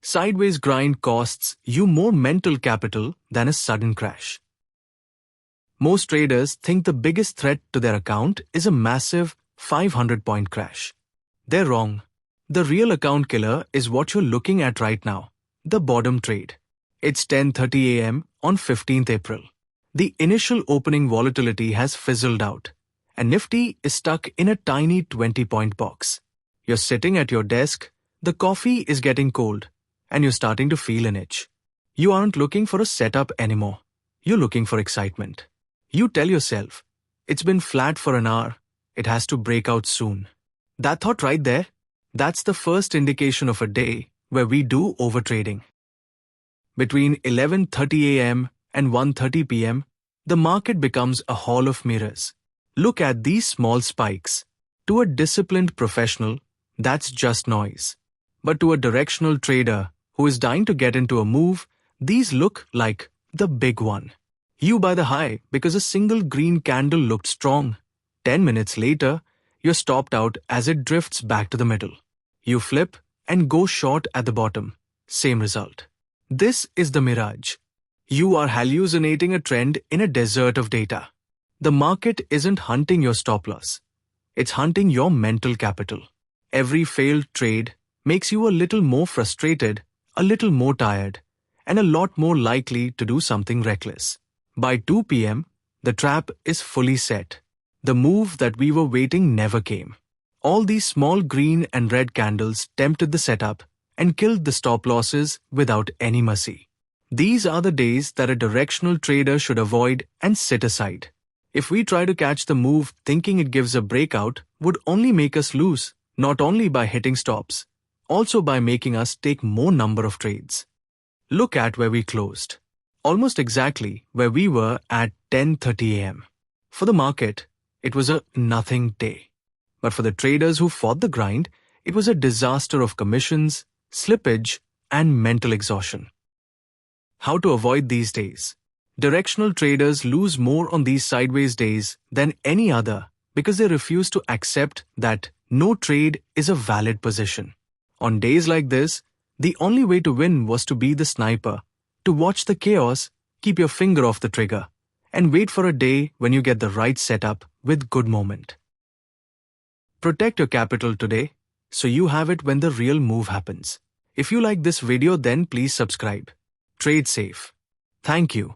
Sideways grind costs you more mental capital than a sudden crash. Most traders think the biggest threat to their account is a massive 500-point crash. They're wrong. The real account killer is what you're looking at right now, the Boredom Trade. It's 10:30 a.m. on 15th April. The initial opening volatility has fizzled out, and Nifty is stuck in a tiny 20-point box. You're sitting at your desk, the coffee is getting cold, and you're starting to feel an itch. You aren't looking for a setup anymore. You're looking for excitement. You tell yourself, it's been flat for an hour, it has to break out soon. That thought right there, that's the first indication of a day where we do overtrading. Between 11:30 a.m. and 1:30 p.m., the market becomes a hall of mirrors. Look at these small spikes. To a disciplined professional, that's just noise. But to a directional trader who is dying to get into a move, these look like the big one. You buy the high because a single green candle looked strong. 10 minutes later, you're stopped out as it drifts back to the middle. You flip and go short at the bottom. Same result. This is the Mirage. You are hallucinating a trend in a desert of data. The market isn't hunting your stop loss. It's hunting your mental capital. Every failed trade makes you a little more frustrated, a little more tired, and a lot more likely to do something reckless. By 2 p.m., the trap is fully set. The move that we were waiting never came. All these small green and red candles tempted the setup and killed the stop losses without any mercy. These are the days that a directional trader should avoid and sit aside. If we try to catch the move thinking it gives a breakout, would only make us lose, not only by hitting stops, also by making us take more number of trades. Look at where we closed. Almost exactly where we were at 10:30 a.m. For the market, it was a nothing day. But for the traders who fought the grind, it was a disaster of commissions, slippage, and mental exhaustion. How to avoid these days? Directional traders lose more on these sideways days than any other because they refuse to accept that no trade is a valid position. On days like this, the only way to win was to be the sniper, to watch the chaos, keep your finger off the trigger, and wait for a day when you get the right setup with good moment. Protect your capital today, so you have it when the real move happens. If you like this video, then please subscribe. Trade safe. Thank you.